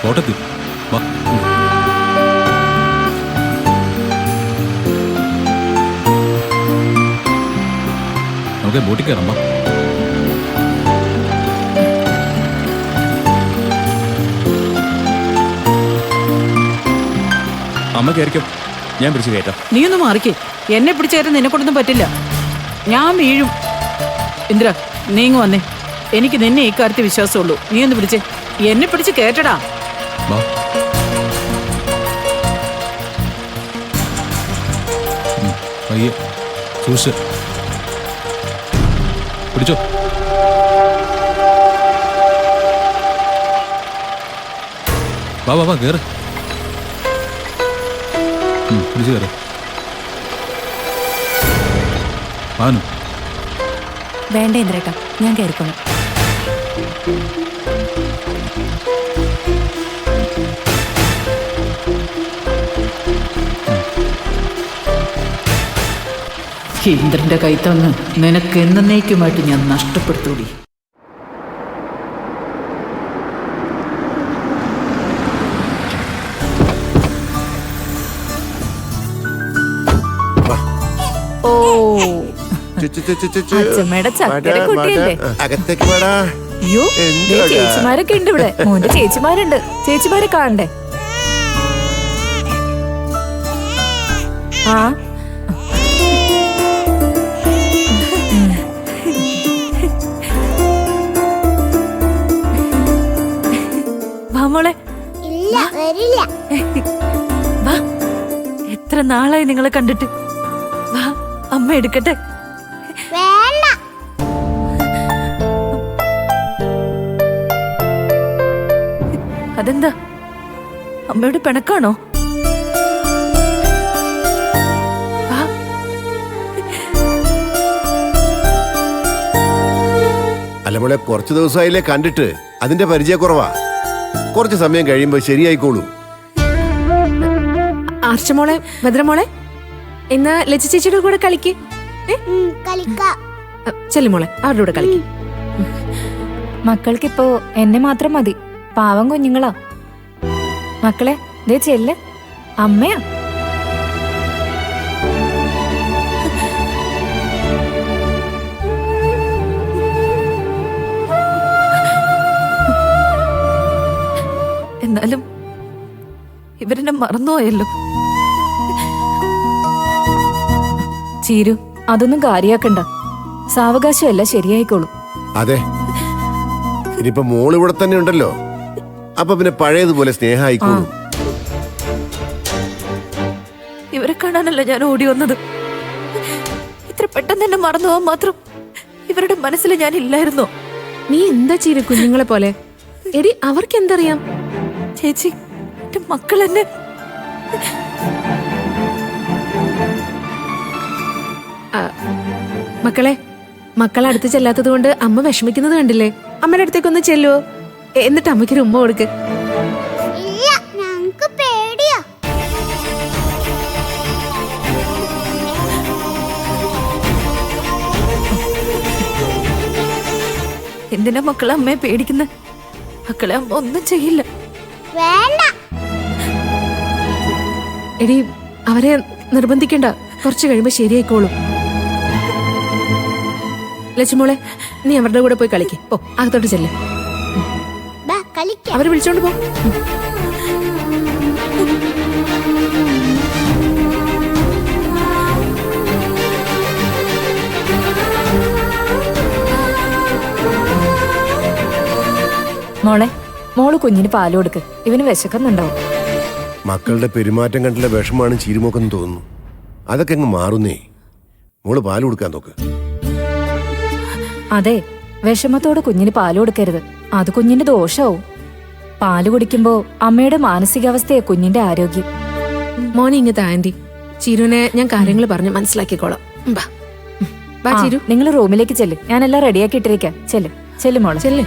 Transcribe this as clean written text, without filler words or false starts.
ഓട്ടത്തി വാ. നമുക്ക് ബോട്ടിൽ കയറാം വാ. അമ്മ കയറിക്കോ, ഞാൻ പിടിച്ച് കയറ്റാം. നീ ഒന്ന് മാറിക്കേ. എന്നെ പിടിച്ചേരാൻ നിന്നെ കൊണ്ടൊന്നും പറ്റില്ല. ഞാൻ വീഴും. ഇന്ദ്ര, നീങ്ങ് വന്നേ. എനിക്ക് നിന്നെ ഈ കാര്യത്തിൽ വിശ്വാസമുള്ളൂ. നീ ഒന്ന് പിടിച്ചേ. എന്നെ പിടിച്ച് കേട്ടടാ. വാ. പയ്യെ സൂക്ഷിച്ച് പിടിച്ചോ. വാ വാ വാ കയറ്. പിടിച്ച് കയറ്. ആനു വേണ്ട ഇന്ദ്രേട്ടാ, ഞാൻ കയറിക്കോളാം. ഇന്ദ്രന്റെ കൈത്തന്ന് നിനക്ക് എന്നേക്കുമായിട്ട് ഞാൻ നഷ്ടപ്പെടുത്തൂടി. ഓ, അച്ഛമ്മയുടെ ചക്കര കുട്ടിയല്ലേ? അകത്തേക്ക് വേടാ. അയ്യോ, ചേച്ചിമാരൊക്കെ ഉണ്ട് ഇവിടെ. മോന്റെ ചേച്ചിമാരുണ്ട്. ചേച്ചിമാരെ കാണണ്ടേ? ആ, വാ മോളെ. വാ, എത്ര നാളായി നിങ്ങളെ കണ്ടിട്ട്. വാ, അമ്മ എടുക്കട്ടെ. അതെന്താ, അമ്മയുടെ പിണക്കാണോ? അല്ല മോളെ, കുറച്ചു ദിവസമായില്ലേ കണ്ടിട്ട്, അതിന്റെ പരിചയക്കുറവാ. കുറച്ച് സമയം കഴിയുമ്പോ ശരിയായിക്കോളൂ. ആർച്ചമോളെ, ഭദ്രമോളെ, ഇന്ന് ലച്ചു ചേച്ചിയുടെ കൂടെ കളിക്ക്. ചെല്ലുമോളെ, അവരുടെ കൂടെ കളിക്ക്. മക്കൾക്കിപ്പോ എന്നെ മാത്രം മതി. പാവം കുഞ്ഞുങ്ങളാ. മക്കളെ, ദേ ചെല്ല്, അമ്മയാ. എന്നാലും ഇവരെന്നെ മറന്നുപോയല്ലോ. ചീരു, അതൊന്നും കാര്യാക്കണ്ട. സാവകാശമല്ല, ശരിയായിക്കോളും. അതെ, ഇനിയിപ്പോ മോള് ഇവിടെ തന്നെ ഉണ്ടല്ലോ, അപ്പൊ പിന്നെ പഴയതുപോലെ സ്നേഹമായിക്കോളും. ഇവരെ കാണാനല്ല ഞാൻ ഓടി വന്നത്. ഇത്ര പെട്ടെന്ന് എന്നെ മറന്നുപോകാൻ മാത്രം ഇവരുടെ മനസ്സിൽ ഞാൻ ഇല്ലായിരുന്നോ? നീ എന്താ ചീര കുഞ്ഞുങ്ങളെ പോലെ? എടി, അവർക്ക് എന്തറിയാം? ചേച്ചി, എന്റെ മക്കൾ എന്നെ മക്കളെ, മക്കളെ അടുത്ത് ചെല്ലാത്തത് കൊണ്ട് അമ്മ വിഷമിക്കുന്നത് കണ്ടില്ലേ? അമ്മയുടെ അടുത്തേക്കൊന്ന് ചെല്ലുവോ? എന്നിട്ട് അമ്മയ്ക്കൊരു ഉമ്മ കൊടുക്ക്. എന്തിനാ മക്കളെ അമ്മയെ പേടിക്കുന്ന? മക്കളെ അമ്മ ഒന്നും ചെയ്യില്ല. എടി, അവരെ നിർബന്ധിക്കണ്ട. കുറച്ച് കഴിയുമ്പോ ശരിയായിക്കോളും. ലക്ഷ്മോളെ, നീ അവരുടെ കൂടെ പോയി കളിക്ക്. ഓ, അകത്തോട്ട് ചെല്ലേ. അവരെ വിളിച്ചോണ്ട് പോ. മോളെ, മോള് കുഞ്ഞിന് പാല് കൊടുക്ക്. ഇവന് വിശക്കുന്നുണ്ടാവും. മക്കളുടെ പെരുമാറ്റം കണ്ടുള്ള വിഷമാണ് ചീരുമോക്കെന്ന് തോന്നുന്നു. അതൊക്കെ അങ്ങ് മാറുന്നേ. മോള് പാല് കൊടുക്കാൻ നോക്ക്. അതെ, വിഷമത്തോടെ കുഞ്ഞിന് പാല് കൊടുക്കരുത്. അത് കുഞ്ഞിന്റെ ദോഷാവും. പാല് കുടിക്കുമ്പോ അമ്മയുടെ മാനസികാവസ്ഥയെ കുഞ്ഞിന്റെ ആരോഗ്യം. മോനെ ഇങ്ങത്തെ ആന്റി, ചീരുവിനെ ഞാൻ കാര്യങ്ങൾ പറഞ്ഞ് മനസ്സിലാക്കിക്കോളാം. ബാ, ചീരു, നിങ്ങൾ റൂമിലേക്ക് ചെല്ല്. ഞാനെല്ലാം റെഡിയാക്കി ഇട്ടിരിക്കാം. ചെല്ല്, ചെല്ല് മോളെ, ചെല്ല്.